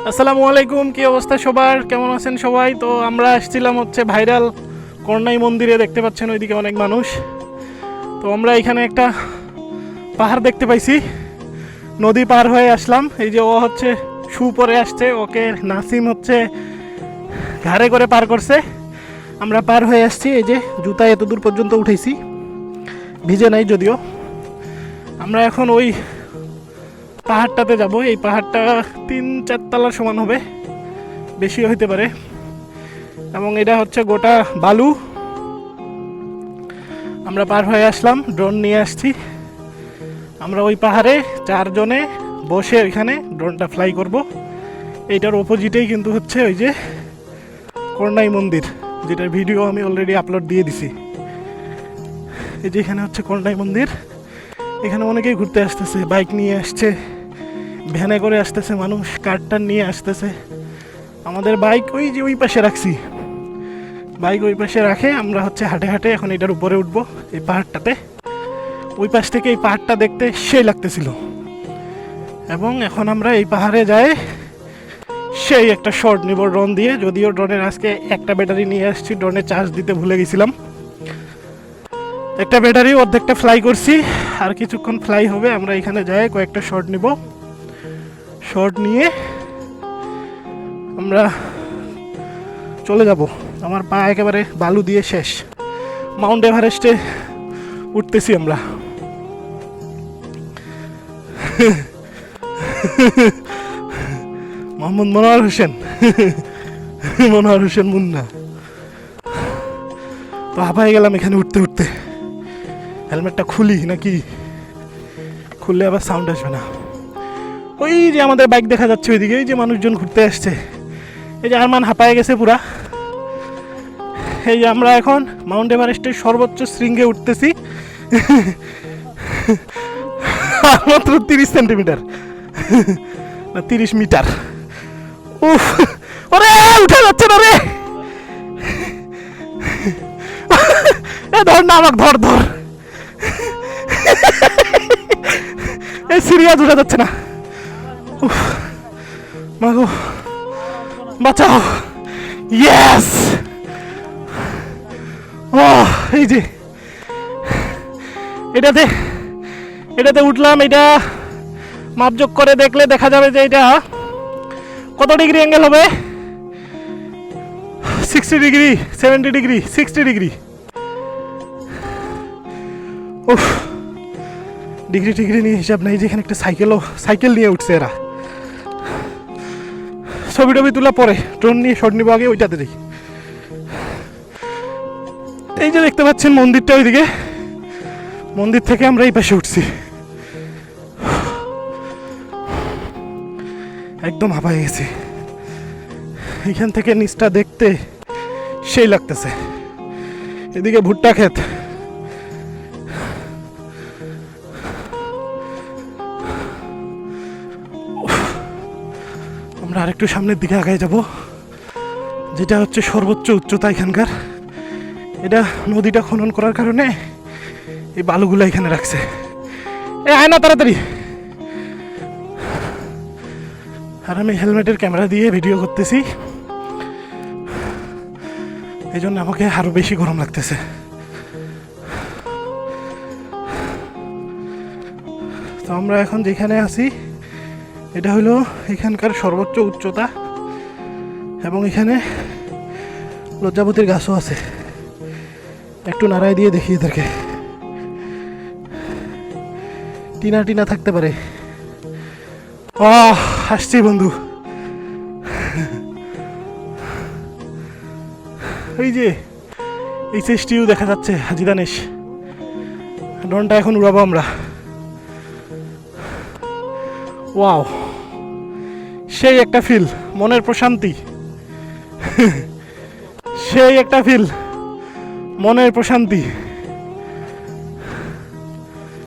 আসসালামু আলাইকুম, কি অবস্থা সবার, কেমন আছেন সবাই? তো আমরা আসছিলাম হচ্ছে ভাইরাল করনাই মন্দিরে। দেখতে পাচ্ছেন ওইদিকে অনেক মানুষ। তো আমরা এখানে একটা পাহাড় দেখতে পাইছি, নদী পার হয়ে আসলাম। এই যে ও হচ্ছে শু পরে আসছে, ওকে নাসিম হচ্ছে ঘাড়ে করে পার করছে। আমরা পার হয়ে আসছি, এই যে জুতা এত দূর পর্যন্ত উঠেছি, ভিজে নাই যদিও। আমরা এখন ওই পাহাড়টাতে যাব। এই পাহাড়টা 3-4 তলার সমান হবে, বেশি হইতে পারে। এবং এটা হচ্ছে গোটা বালু। আমরা পার হয়ে আসলাম, ড্রোন নিয়ে আসছি। আমরা ওই পাহাড়ে 4 জনে বসে ওইখানে ড্রোনটা ফ্লাই করব। এইটার অপোজিটেই কিন্তু হচ্ছে ওই যে করনাই মন্দির, যেটার ভিডিও আমি অলরেডি আপলোড দিয়ে দিছি। এই যে এখানে হচ্ছে করনাই মন্দির। এখানে অনেকেই ঘুরতে আসতেছে, বাইক নিয়ে আসছে, ভ্যানে করে আসতেছে মানুষ, কারটার নিয়ে আসতেছে। আমাদের বাইক ওই যে ওই পাশে রাখছি, বাইক ওই পাশে রাখে আমরা হচ্ছে হাঁটে হাঁটে এখন এটার উপরে উঠবো, এই পাহাড়টাতে। ওই পাশ থেকে এই পাহাড়টা দেখতে সেই লাগতেছিল। এবং এখন আমরা এই পাহাড়ে যাই, সেই একটা শর্ট নিব ড্রোন দিয়ে। যদিও ড্রোনের আজকে একটা ব্যাটারি নিয়ে আসছি, ড্রোনে চার্জ দিতে ভুলে গেছিলাম। একটা ব্যাটারি অর্ধেকটা ফ্লাই করছি, আর কিছুক্ষণ ফ্লাই হবে। আমরা এখানে যাই কয়েকটা শর্ট নিব, শর্ট নিয়ে আমরা চলে যাব। আমার পা একেবারে বালু দিয়ে শেষ। মাউন্ট এভারেস্টে উঠতেছি আমরা। মোহাম্মদ মনোয়ার হোসেন, মনোয়ার হোসেন মুন্না। তো হাঁপাই গেলাম এখানে উঠতে উঠতে। হেলমেটটা খুলি নাকি? খুললে আবার সাউন্ড আসবে না। ওই যে আমাদের বাইক দেখা যাচ্ছে ওইদিকে, ওই যে মানুষজন ঘুরতে আসছে। এই যে আরমান হাঁপায় গেছে পুরা। এই যে আমরা এখন মাউন্ট এভারেস্টের সর্বোচ্চ শৃঙ্গে উঠতেছি, মাত্র 30 সেন্টিমিটার না 30 মিটার। উফ, ওরে উঠে যাচ্ছে না রে। ধর না আমাকে, ধর ধর। এই সিরিয়াস উঠে যাচ্ছে না। উফ, মাগো বাঁচাও। ইয়েস। ও এই যে এটাতে উঠলাম। এটা মাপযোগ করে দেখলে দেখা যাবে যে এটা কত ডিগ্রি অ্যাঙ্গেল হবে। 60 ডিগ্রি, 70 ডিগ্রি, 60 ডিগ্রি। উফ, ডিগ্রি টিগ্রি নিয়ে হিসাব নেই। যেখানে একটা সাইকেল নিয়ে উঠছে এরা। ছবি টবি তোলা পরে, ড্রোন নিয়ে শট নিব আগে, ওইটাতে দেখি। এই যে দেখতে পাচ্ছেন মন্দিরটা, ওইদিকে মন্দির থেকে আমরা এই পাশে উঠছি। একদম হাঁপায় গেছি। এখান থেকে নিচটা দেখতে সেই লাগতেছে। এদিকে ভুট্টা ক্ষেত। আমরা আরেকটু সামনের দিকে আগায় যাব, যেটা হচ্ছে সর্বোচ্চ উচ্চতা এখানকার। এটা নদীটা খনন করার কারণে এই বালুগুলো এখানে রাখছে। এ আয় না তাড়াতাড়ি। আর আমি হেলমেটের ক্যামেরা দিয়ে ভিডিও করতেছি, এই জন্য আমাকে আরো বেশি গরম লাগতেছে। তো আমরা এখন যেখানে আছি এটা হলো এখানকার সর্বোচ্চ উচ্চতা। এবং এখানে লজ্জাবতীর গাছও আছে। একটু নাড়াই দিয়ে দেখি এদেরকে। টিনা থাকতে পারে। ও আসছি বন্ধু। এই যে এইচএসটিউ দেখা যাচ্ছে, হাজি দানেশ। ড্রোনটা এখন উড়াবো আমরা। ওয়াও, সেই একটা ফিল, মনের প্রশান্তি। সেই একটা ফিল, মনের প্রশান্তি।